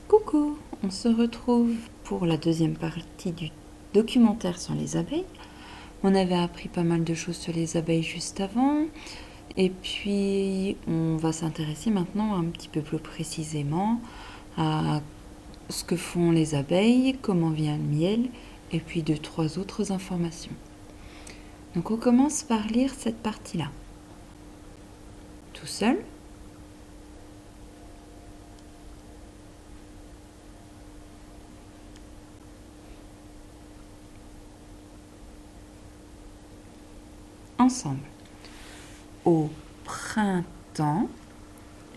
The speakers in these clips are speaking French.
Coucou, on se retrouve pour la deuxième partie du documentaire sur les abeilles. On avait appris pas mal de choses sur les abeilles juste avant. Et puis, on va s'intéresser maintenant un petit peu plus précisément à ce que font les abeilles, comment vient le miel, et puis 2-3 autres informations. Donc, on commence par lire cette partie-là. Tout seul. Ensemble. Au printemps,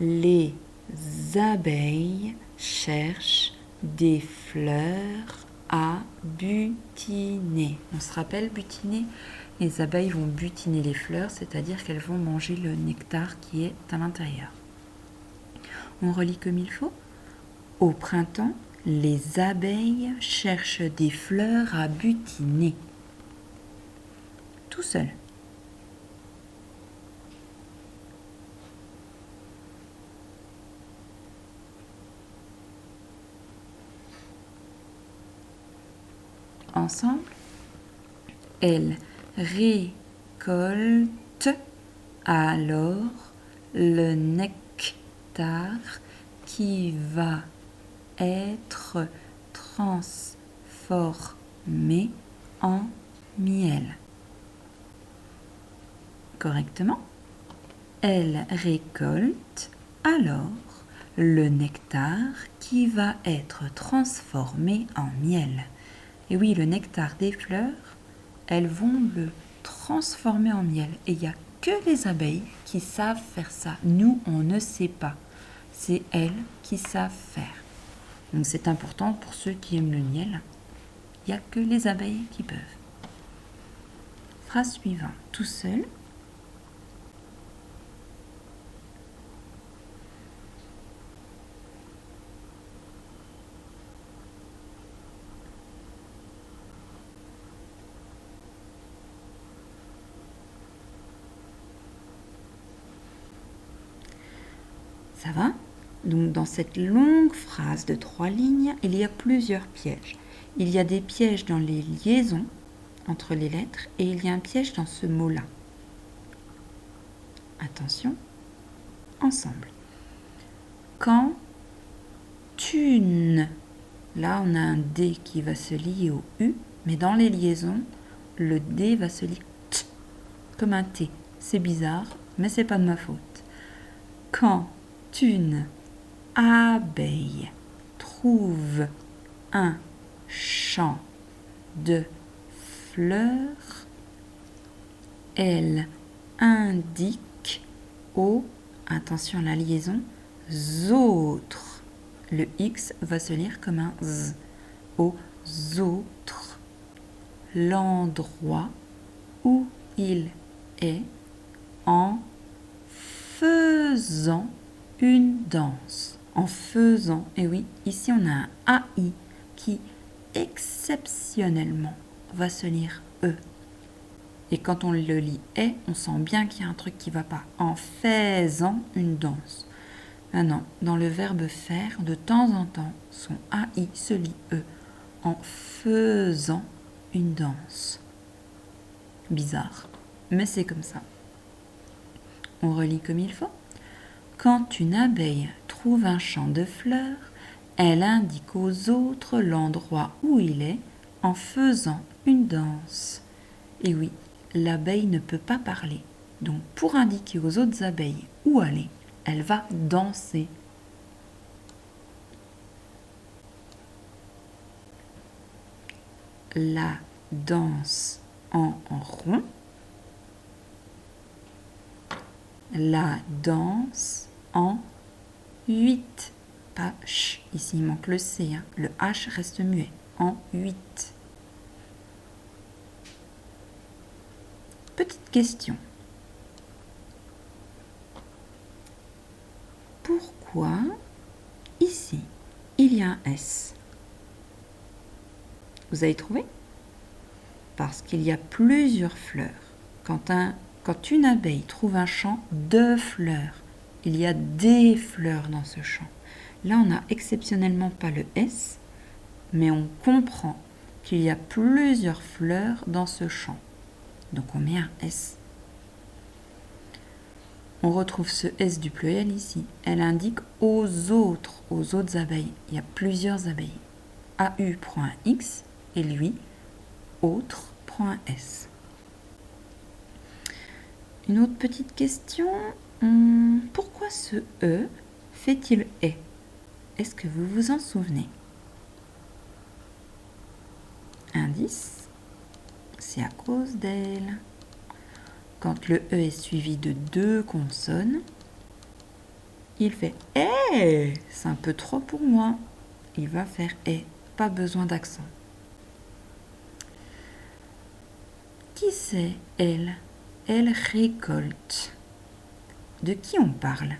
les abeilles cherchent des fleurs à butiner. On se rappelle butiner? Les abeilles vont butiner les fleurs, c'est-à-dire qu'elles vont manger le nectar qui est à l'intérieur. On relit comme il faut. Au printemps, les abeilles cherchent des fleurs à butiner. Tout seul. Ensemble, elles récoltent alors le nectar qui va être transformé en miel. Correctement? Elles récoltent alors le nectar qui va être transformé en miel. Et oui, le nectar des fleurs, elles vont le transformer en miel. Et il n'y a que les abeilles qui savent faire ça. Nous, on ne sait pas. C'est elles qui savent faire. Donc c'est important pour ceux qui aiment le miel. Il n'y a que les abeilles qui peuvent. Phrase suivante. Tout seul. Ça va? Donc dans cette longue phrase de 3 lignes, il y a plusieurs pièges. Il y a des pièges dans les liaisons entre les lettres et il y a un piège dans ce mot-là. Attention, ensemble. Quand une, là on a un D qui va se lier au U, mais dans les liaisons, le D va se lier T, comme un T. C'est bizarre, mais c'est pas de ma faute. Quand une abeille trouve un champ de fleurs, elle indique aux, attention à la liaison, autres. Le X va se lire comme un Z. Aux autres, l'endroit où il est en faisant une danse. En faisant, et oui, ici on a un AI qui exceptionnellement va se lire E. Et quand on le lit est, on sent bien qu'il y a un truc qui ne va pas. En faisant une danse. Maintenant, dans le verbe faire, de temps en temps, son AI se lit E. En faisant une danse. Bizarre, mais c'est comme ça. On relit comme il faut. Quand une abeille trouve un champ de fleurs, elle indique aux autres l'endroit où il est en faisant une danse. Et oui, l'abeille ne peut pas parler. Donc pour indiquer aux autres abeilles où aller, elle va danser. La danse en rond. La danse en 8. Pas ch, ici il manque le C, hein. Le H reste muet. En 8. Petite question. Pourquoi ici il y a un S? Vous avez trouvé? Parce qu'il y a plusieurs fleurs. Quand une abeille trouve un champ de fleurs, il y a des fleurs dans ce champ. Là, on n'a exceptionnellement pas le S, mais on comprend qu'il y a plusieurs fleurs dans ce champ. Donc on met un S. On retrouve ce S du pluriel ici. Elle indique aux autres abeilles. Il y a plusieurs abeilles. AU prend un X et lui, autre, prend un S. Une autre petite question. Pourquoi ce E fait-il est? Est-ce que vous vous en souvenez? Indice, c'est à cause d'elle. Quand le E est suivi de deux consonnes, il fait « eh ». C'est un peu trop pour moi. Il va faire « eh ». Pas besoin d'accent. Qui c'est elle? Elle récolte. De qui on parle?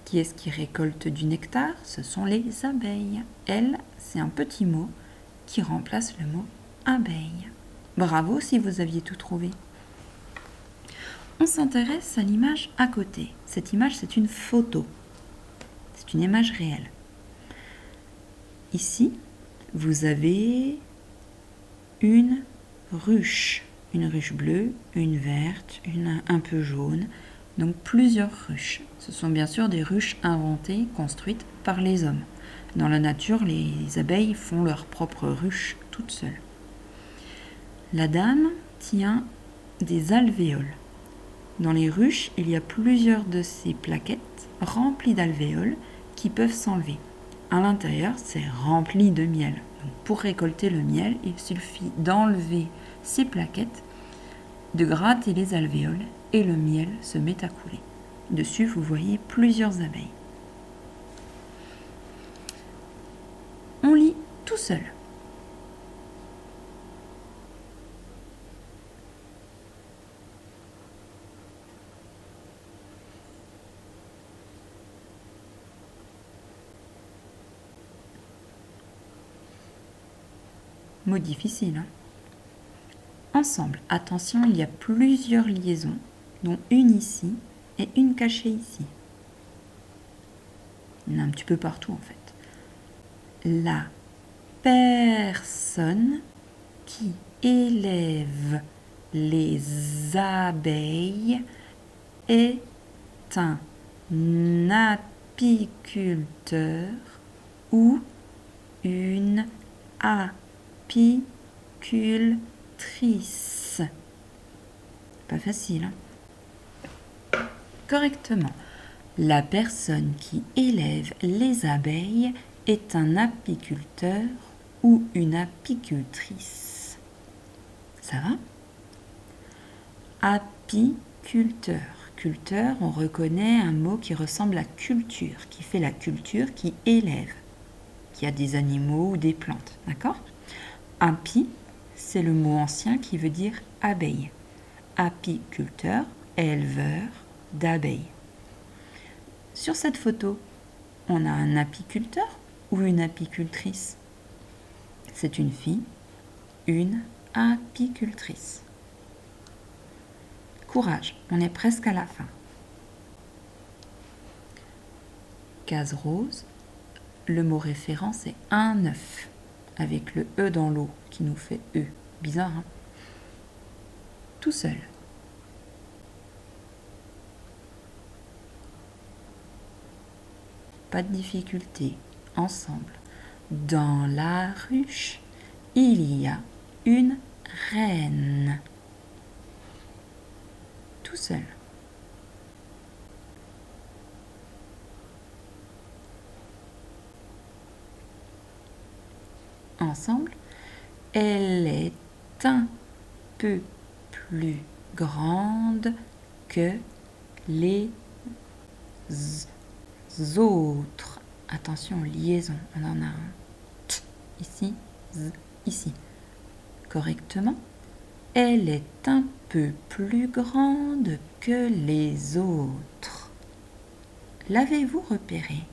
Qui est-ce qui récolte du nectar? Ce sont les abeilles. Elle, c'est un petit mot qui remplace le mot abeille. Bravo si vous aviez tout trouvé. On s'intéresse à l'image à côté. Cette image, c'est une photo. C'est une image réelle. Ici, vous avez une ruche bleue, une verte, une un peu jaune, donc plusieurs ruches. Ce sont bien sûr des ruches inventées, construites par les hommes. Dans la nature, les abeilles font leur propre ruche toutes seules. La dame tient des alvéoles. Dans les ruches, il y a plusieurs de ces plaquettes remplies d'alvéoles qui peuvent s'enlever. À l'intérieur, c'est rempli de miel. Donc, pour récolter le miel, il suffit d'enlever ces plaquettes, de gratter les alvéoles et le miel se met à couler. Dessus, vous voyez plusieurs abeilles. On lit tout seul. Mot difficile, hein? Ensemble, attention, il y a plusieurs liaisons, dont une ici et une cachée ici. Il y en a un petit peu partout en fait. La personne qui élève les abeilles est un apiculteur ou une apicultrice. Pas facile, hein? Correctement. La personne qui élève les abeilles est un apiculteur ou une apicultrice. Ça va? Apiculteur. Culteur, on reconnaît un mot qui ressemble à culture, qui fait la culture, qui élève, qui a des animaux ou des plantes. D'accord? Api, c'est le mot ancien qui veut dire abeille. Apiculteur, éleveur d'abeilles. Sur cette photo, on a un apiculteur ou une apicultrice? C'est une fille, une apicultrice. Courage, on est presque à la fin. Case rose, le mot référent c'est un œuf, avec le E dans l'eau qui nous fait E. Bizarre, hein? Tout seul. Pas de difficulté, ensemble. Dans la ruche, il y a une reine. Tout seul. Ensemble, elle est un peu plus grande que les autres. Attention, liaison, on en a un t ici, z ici. Correctement, elle est un peu plus grande que les autres. L'avez-vous repéré?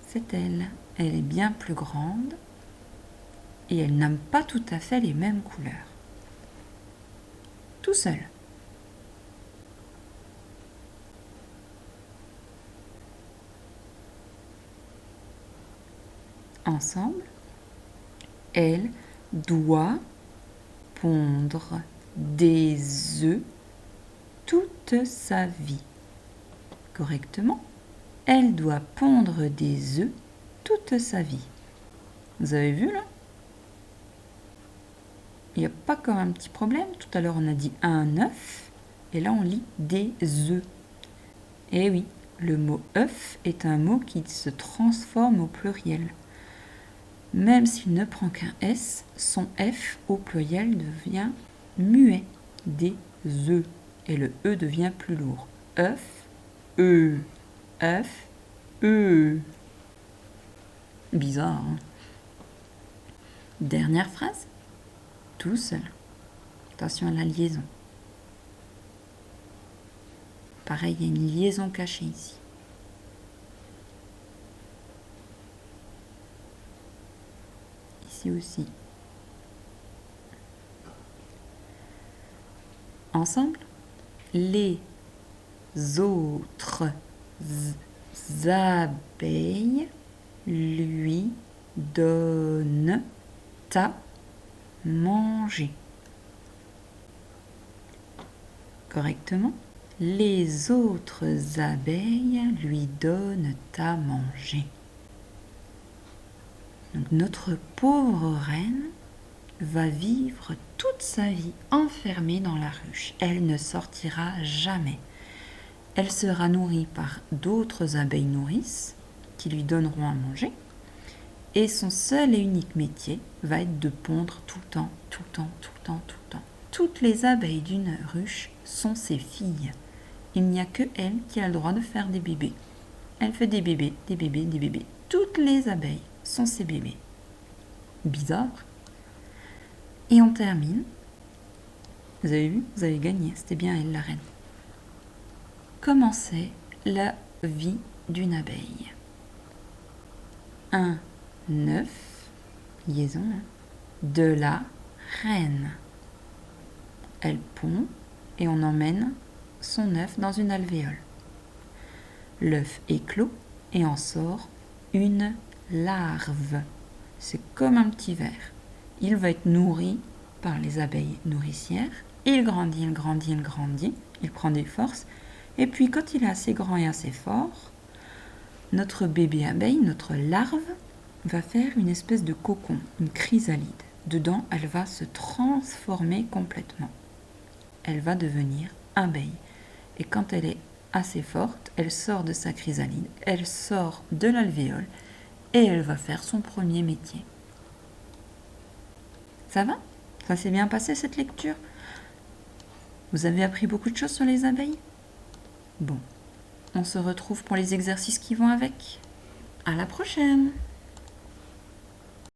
C'est elle. Elle est bien plus grande et elle n'a pas tout à fait les mêmes couleurs. Tout seul. ensemble. Elle doit pondre des œufs toute sa vie. Correctement. Elle doit pondre des œufs toute sa vie. Vous avez vu là? Il n'y a pas comme un petit problème. Tout à l'heure on a dit un œuf et là on lit des œufs. Eh oui, le mot œuf est un mot qui se transforme au pluriel. Même s'il ne prend qu'un S, son F au pluriel devient muet. Des œufs. Et le E devient plus lourd. œuf, œuf, Bizarre, hein? Dernière phrase. Tout seul. Attention à la liaison. Pareil, il y a une liaison cachée ici. Ici aussi. Ensemble. Les autres abeilles lui donnent à manger. Correctement. Les autres abeilles lui donnent à manger. Donc notre pauvre reine va vivre toute sa vie enfermée dans la ruche. Elle ne sortira jamais. Elle sera nourrie par d'autres abeilles nourrices qui lui donneront à manger. Et son seul et unique métier va être de pondre tout le temps, tout le temps, tout le temps, tout le temps. Toutes les abeilles d'une ruche sont ses filles. Il n'y a que elle qui a le droit de faire des bébés. Elle fait des bébés, des bébés, des bébés. Toutes les abeilles sont ses bébés. Bizarre. Et on termine. Vous avez vu? Vous avez gagné. C'était bien elle, la reine. Comment c'est la vie d'une abeille? Un œuf, liaison, de la reine. Elle pond et on emmène son œuf dans une alvéole. L'œuf éclot et en sort une larve. C'est comme un petit ver. Il va être nourri par les abeilles nourricières. Il grandit, il grandit, il grandit. Il prend des forces. Et puis quand il est assez grand et assez fort, notre bébé abeille, notre larve, va faire une espèce de cocon, une chrysalide. Dedans, elle va se transformer complètement. Elle va devenir abeille. Et quand elle est assez forte, elle sort de sa chrysalide, elle sort de l'alvéole et elle va faire son premier métier. Ça va? Ça s'est bien passé cette lecture? Vous avez appris beaucoup de choses sur les abeilles? Bon, on se retrouve pour les exercices qui vont avec. À la prochaine!